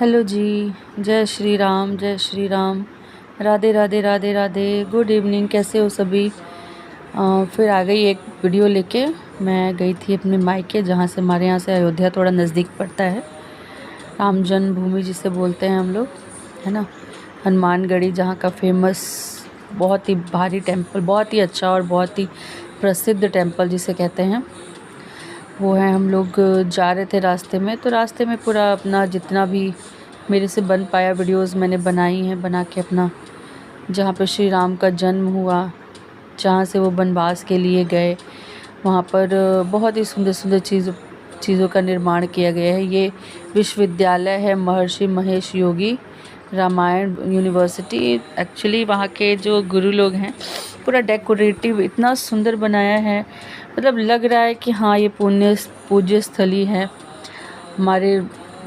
Hello जी। जय श्री राम, जय Shri Ram. Radhe Radhe Radhe Radhe. Good evening, कैसे हो सभी। फिर आ गई एक वीडियो लेके। मैं गई थी अपने मायके, जहाँ से हमारे यहाँ से अयोध्या थोड़ा नज़दीक पड़ता है। राम जन्मभूमि जिसे बोलते हैं हम लोग, है ना। हनुमानगढ़ी, जहाँ का फेमस बहुत ही भारी टेम्पल, बहुत ही अच्छा और बहुत ही प्रसिद्ध टेम्पल जिसे कहते हैं, वो है। हम लोग जा रहे थे रास्ते में, तो रास्ते में पूरा अपना जितना भी मेरे से बन पाया वीडियोस मैंने बनाई हैं, बना के अपना, जहाँ पे श्री राम का जन्म हुआ, जहाँ से वो वनवास के लिए गए, वहाँ पर बहुत ही सुंदर सुंदर चीज़ों का निर्माण किया गया है। ये विश्वविद्यालय है महर्षि महेश योगी रामायण यूनिवर्सिटी। एक्चुअली वहाँ के जो गुरु लोग हैं, पूरा डेकोरेटिव इतना सुंदर बनाया है, मतलब लग रहा है कि हाँ, ये पूज्य स्थली है हमारे।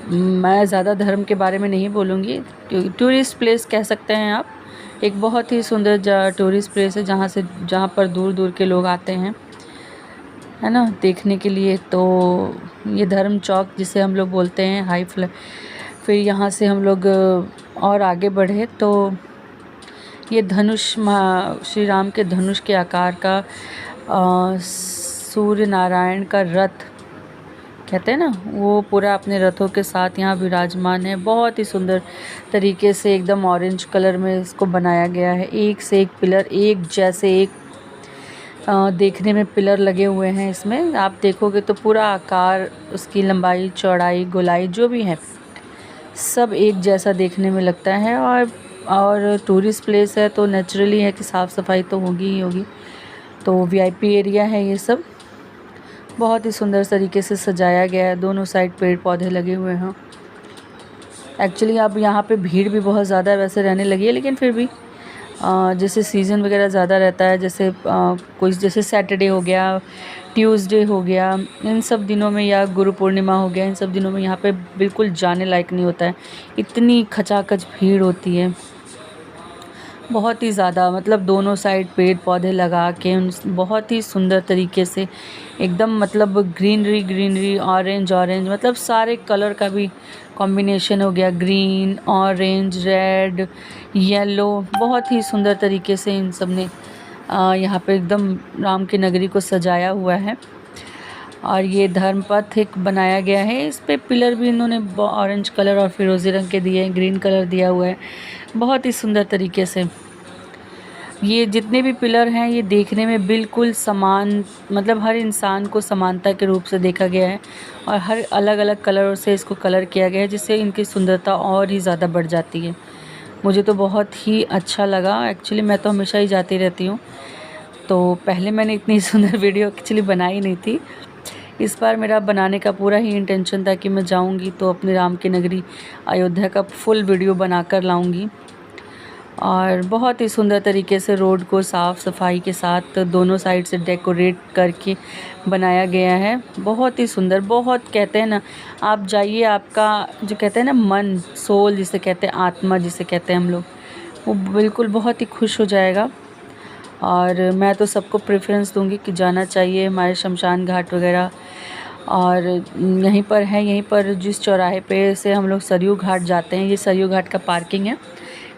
मैं ज़्यादा धर्म के बारे में नहीं बोलूँगी, टूरिस्ट प्लेस कह सकते हैं आप। एक बहुत ही सुंदर टूरिस्ट प्लेस है, जहाँ पर दूर दूर के लोग आते हैं, है ना, देखने के लिए। तो ये धर्म चौक जिसे हम लोग बोलते हैं, फिर यहाँ से हम लोग और आगे बढ़े तो ये श्री राम के धनुष के आकार का सूर्य नारायण का रथ कहते हैं ना, वो पूरा अपने रथों के साथ यहाँ विराजमान है। बहुत ही सुंदर तरीके से एकदम ऑरेंज कलर में इसको बनाया गया है। एक से एक पिलर, एक जैसे एक देखने में पिलर लगे हुए हैं इसमें। आप देखोगे तो पूरा आकार, उसकी लंबाई, चौड़ाई, गोलाई जो भी है, सब एक जैसा देखने में लगता है। और टूरिस्ट प्लेस है तो नेचुरली है कि साफ़ सफाई तो होगी ही होगी। तो वीआईपी एरिया है ये सब। बहुत ही सुंदर तरीके से सजाया गया है, दोनों साइड पेड़ पौधे लगे हुए हैं। एक्चुअली अब यहाँ पे भीड़ भी बहुत ज़्यादा वैसे रहने लगी है, लेकिन फिर भी जैसे सीज़न वगैरह ज़्यादा रहता है, जैसे सैटरडे हो गया, ट्यूसडे हो गया, इन सब दिनों में, या गुरु पूर्णिमा हो गया, इन सब दिनों में यहाँ पे बिल्कुल जाने लायक नहीं होता है। इतनी खचाखच भीड़ होती है, बहुत ही ज़्यादा। मतलब दोनों साइड पेड़ पौधे लगा के बहुत ही सुंदर तरीके से एकदम, मतलब ग्रीनरी, ऑरेंज, मतलब सारे कलर का भी कॉम्बिनेशन हो गया, ग्रीन, ऑरेंज, रेड, येलो। बहुत ही सुंदर तरीके से इन सब ने यहाँ पे एकदम राम की नगरी को सजाया हुआ है। और ये धर्मपथ एक बनाया गया है, इस पे पिलर भी इन्होंने ऑरेंज कलर और फिरोज़ी रंग के दिए हैं, ग्रीन कलर दिया हुआ है बहुत ही सुंदर तरीके से। ये जितने भी पिलर हैं, ये देखने में बिल्कुल समान, मतलब हर इंसान को समानता के रूप से देखा गया है, और हर अलग अलग कलरों से इसको कलर किया गया है, जिससे इनकी सुंदरता और ही ज़्यादा बढ़ जाती है। मुझे तो बहुत ही अच्छा लगा। एक्चुअली मैं तो हमेशा ही जाती रहती हूँ, तो पहले मैंने इतनी सुंदर वीडियो एक्चुअली बनाई नहीं थी। इस बार मेरा बनाने का पूरा ही इंटेंशन था कि मैं जाऊंगी तो अपने राम की नगरी अयोध्या का फुल वीडियो बनाकर लाऊंगी। और बहुत ही सुंदर तरीके से रोड को साफ़ सफाई के साथ दोनों साइड से डेकोरेट करके बनाया गया है। बहुत ही सुंदर, बहुत कहते हैं ना, आप जाइए, आपका जो कहते हैं ना मन, सोल जिसे कहते हैं, आत्मा जिसे कहते हैं हम लोग, वो बिल्कुल बहुत ही खुश हो जाएगा। और मैं तो सबको प्रेफरेंस दूंगी कि जाना चाहिए हमारे शमशान घाट वगैरह। और यहीं पर जिस चौराहे पे से हम लोग सरयू घाट जाते हैं, ये सरयू घाट का पार्किंग है,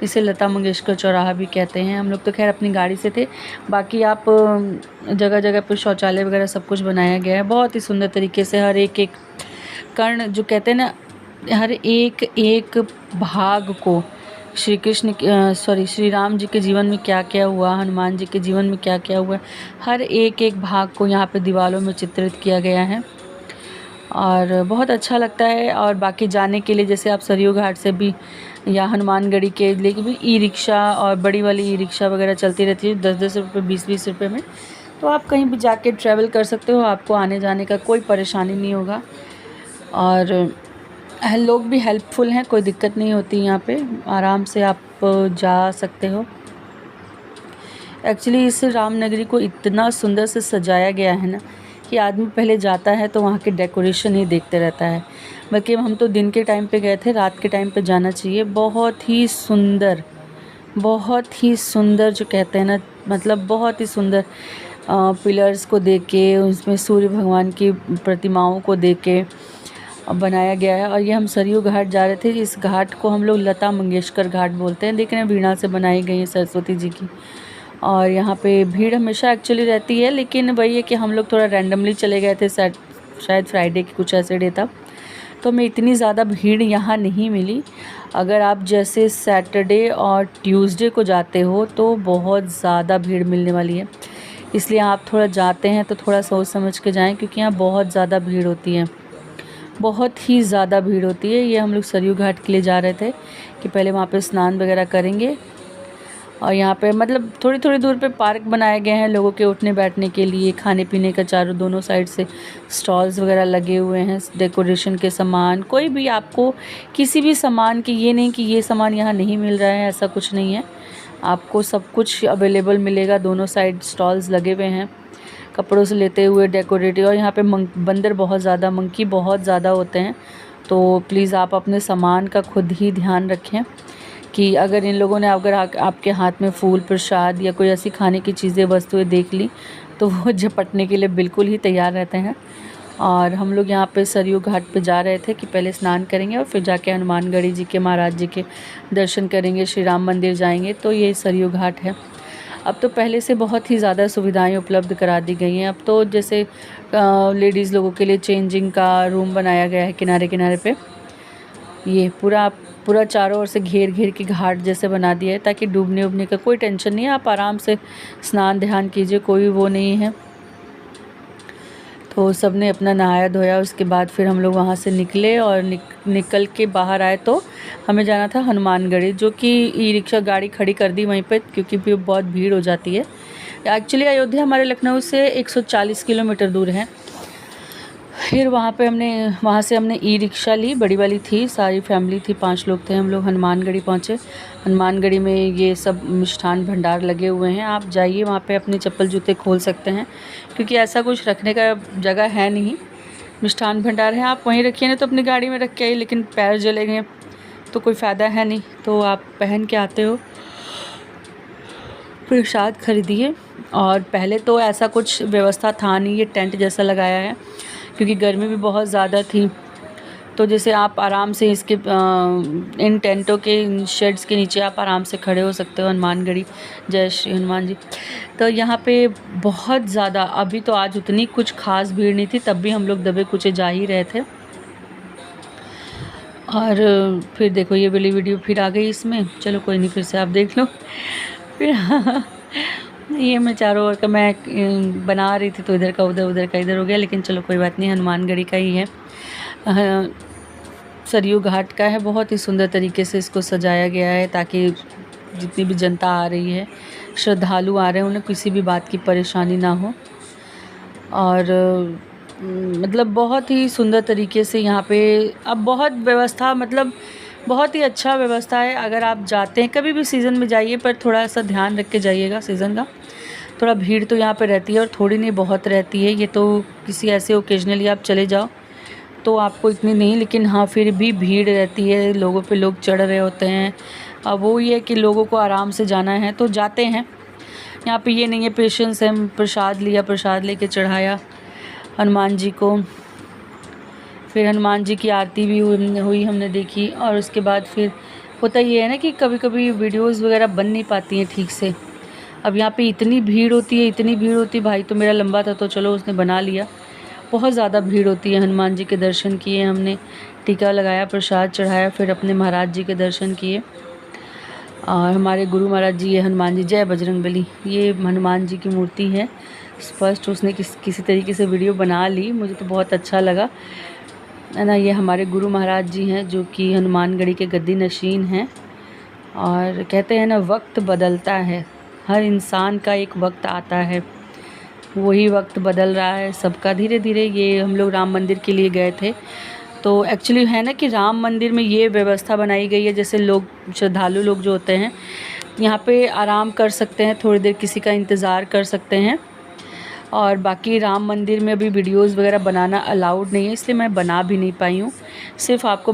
इसे लता मंगेशकर चौराहा भी कहते हैं। हम लोग तो खैर अपनी गाड़ी से थे, बाकी आप जगह जगह पर शौचालय वगैरह सब कुछ बनाया गया है बहुत ही सुंदर तरीके से। हर एक एक कर्ण, जो कहते हैं ना, हर एक एक भाग को श्री राम जी के जीवन में क्या क्या हुआ, हनुमान जी के जीवन में क्या क्या हुआ, हर एक एक भाग को यहाँ पे दीवारों में चित्रित किया गया है, और बहुत अच्छा लगता है। और बाकी जाने के लिए, जैसे आप सरयू घाट से भी या हनुमानगढ़ी के लिए भी ई रिक्शा और बड़ी वाली ई रिक्शा वगैरह चलती रहती है 10-10 रुपये, 20-20 रुपये में, तो आप कहीं भी जाके ट्रैवल कर सकते हो, आपको आने जाने का कोई परेशानी नहीं होगा। और लोग भी हेल्पफुल हैं, कोई दिक्कत नहीं होती, यहाँ पे आराम से आप जा सकते हो। एक्चुअली इस रामनगरी को इतना सुंदर से सजाया गया है ना, कि आदमी पहले जाता है तो वहाँ के डेकोरेशन ही देखते रहता है। बल्कि हम तो दिन के टाइम पे गए थे, रात के टाइम पे जाना चाहिए। बहुत ही सुंदर, बहुत ही सुंदर, जो कहते हैं ना, मतलब बहुत ही सुंदर पिलर्स को देख के, उसमें सूर्य भगवान की प्रतिमाओं को देख के, बनाया गया है। और ये हम सरयू घाट जा रहे थे। इस घाट को हम लोग लता मंगेशकर घाट बोलते हैं। देख रहे हैं वीणा से बनाई गई है सरस्वती जी की। और यहाँ पे भीड़ हमेशा एक्चुअली रहती है, लेकिन वही है कि हम लोग थोड़ा रैंडमली चले गए थे, शायद फ्राइडे की कुछ ऐसे डे था, तो हमें इतनी ज़्यादा भीड़ यहाँ नहीं मिली। अगर आप जैसे सैटरडे और ट्यूसडे को जाते हो तो बहुत ज़्यादा भीड़ मिलने वाली है, इसलिए आप थोड़ा जाते हैं तो थोड़ा सोच समझ के जाएं, क्योंकि यहाँ बहुत ज़्यादा भीड़ होती है, बहुत ही ज़्यादा भीड़ होती है। ये हम लोग सरयू घाट के लिए जा रहे थे कि पहले वहाँ पे स्नान वगैरह करेंगे। और यहाँ पे मतलब थोड़ी थोड़ी दूर पे पार्क बनाए गए हैं लोगों के उठने बैठने के लिए, खाने पीने का चारों दोनों साइड से स्टॉल्स वगैरह लगे हुए हैं, डेकोरेशन के सामान, कोई भी आपको किसी भी सामान की, ये नहीं कि ये सामान यहाँ नहीं मिल रहा है, ऐसा कुछ नहीं है, आपको सब कुछ अवेलेबल मिलेगा। दोनों साइड स्टॉल्स लगे हुए हैं, कपड़ों से लेते हुए डेकोरेटिव। और यहाँ पे बंदर बहुत ज़्यादा, मंकी बहुत ज़्यादा होते हैं, तो प्लीज़ आप अपने सामान का खुद ही ध्यान रखें कि अगर इन लोगों ने अगर आपके हाथ में फूल प्रसाद या कोई ऐसी खाने की चीज़ें वस्तुएं देख ली तो वो झपटने के लिए बिल्कुल ही तैयार रहते हैं। और हम लोग यहाँ पे सरयू घाट पे जा रहे थे कि पहले स्नान करेंगे और फिर जाके हनुमानगढ़ी जी के, महाराज जी के दर्शन करेंगे, श्री राम मंदिर जाएंगे। तो ये सरयू घाट है। अब तो पहले से बहुत ही ज़्यादा सुविधाएं उपलब्ध करा दी गई हैं। अब तो जैसे लेडीज़ लोगों के लिए चेंजिंग का रूम बनाया गया है किनारे किनारे पे। ये पूरा चारों ओर से घेर घेर के घाट जैसे बना दिया है, ताकि डूबने उबने का कोई टेंशन नहीं है, आप आराम से स्नान ध्यान कीजिए, कोई वो नहीं है। तो सब ने अपना नहाया धोया, उसके बाद फिर हम लोग वहाँ से निकले और निकल के बाहर आए तो हमें जाना था हनुमानगढ़ी, जो कि ई रिक्शा गाड़ी खड़ी कर दी वहीं पे, क्योंकि भी बहुत भीड़ हो जाती है। एक्चुअली अयोध्या हमारे लखनऊ से 140 किलोमीटर दूर है। फिर वहाँ से हमने ई रिक्शा ली, बड़ी वाली थी, सारी फैमिली थी, 5 लोग थे हम लोग। हनुमानगढ़ी पहुँचे। हनुमानगढ़ी में ये सब मिष्ठान भंडार लगे हुए हैं, आप जाइए वहाँ पे अपने चप्पल जूते खोल सकते हैं, क्योंकि ऐसा कुछ रखने का जगह है नहीं। मिष्ठान भंडार है, आप वहीं रखिए, ना तो अपनी गाड़ी में रख के आइए, लेकिन पैर जलेंगे तो कोई फ़ायदा है नहीं, तो आप पहन के आते हो। प्रसाद खरीदिए। और पहले तो ऐसा कुछ व्यवस्था था नहीं, ये टेंट जैसा लगाया है, क्योंकि गर्मी भी बहुत ज़्यादा थी। तो जैसे आप आराम से इसके इन टेंटों के, इन शेड्स के नीचे आप आराम से खड़े हो सकते हो। हनुमानगढ़ी, जय श्री हनुमान जी। तो यहाँ पे बहुत ज़्यादा, अभी तो आज उतनी कुछ खास भीड़ नहीं थी, तब भी हम लोग दबे कुचे जा ही रहे थे। और फिर देखो ये वाली वीडियो फिर आ गई इसमें, चलो कोई नहीं, फिर से आप देख लो। फिर ये मैं चारों ओर का मैं बना रही थी, तो इधर का उधर, उधर का इधर हो गया, लेकिन चलो कोई बात नहीं, हनुमानगढ़ी का ही है। सरयू घाट का है, बहुत ही सुंदर तरीके से इसको सजाया गया है, ताकि जितनी भी जनता आ रही है, श्रद्धालु आ रहे हैं, उन्हें किसी भी बात की परेशानी ना हो। और मतलब बहुत ही सुंदर तरीके से यहाँ पे अब बहुत व्यवस्था, मतलब बहुत ही अच्छा व्यवस्था है। अगर आप जाते हैं, कभी भी सीज़न में जाइए, पर थोड़ा सा ध्यान रख के जाइएगा सीज़न का। थोड़ा भीड़ तो यहाँ पे रहती है, और थोड़ी नहीं बहुत रहती है। ये तो किसी ऐसे ओकेजनली आप चले जाओ तो आपको इतनी नहीं, लेकिन हाँ फिर भी भीड़ रहती है, लोगों पे लोग चढ़ रहे होते हैं। अब वो ये है कि लोगों को आराम से जाना है तो जाते हैं। यहाँ पे ये नहीं है, पेशेंस है। प्रसाद लिया, प्रसाद लेके चढ़ाया हनुमान जी को। फिर हनुमान जी की आरती भी हुई हमने देखी। और उसके बाद फिर होता ये है ना कि कभी कभी वीडियोस वगैरह बन नहीं पाती हैं ठीक से। अब यहाँ पे इतनी भीड़ होती है, इतनी भीड़ होती है। भाई तो मेरा लंबा था तो चलो उसने बना लिया, बहुत ज़्यादा भीड़ होती है। हनुमान जी के दर्शन किए हमने, टीका लगाया, प्रसाद चढ़ाया, फिर अपने महाराज जी के दर्शन किए। और हमारे गुरु महाराज जी, ये हनुमान जी, जय बजरंगबली, ये हनुमान जी की मूर्ति है। फर्स्ट उसने किसी तरीके से वीडियो बना ली, मुझे तो बहुत अच्छा लगा, है ना। ये हमारे गुरु महाराज जी हैं, जो कि हनुमानगढ़ी के गद्दी नशीन हैं। और कहते हैं ना, वक्त बदलता है, हर इंसान का एक वक्त आता है, वही वक्त बदल रहा है सबका धीरे धीरे। ये हम लोग राम मंदिर के लिए गए थे, तो एक्चुअली है ना कि राम मंदिर में ये व्यवस्था बनाई गई है, जैसे लोग, श्रद्धालु लोग जो होते हैं, यहाँ पे आराम कर सकते हैं, थोड़ी देर किसी का इंतज़ार कर सकते हैं। और बाकी राम मंदिर में अभी वीडियोस वगैरह बनाना अलाउड नहीं है, इसलिए मैं बना भी नहीं पाई हूँ। सिर्फ आपको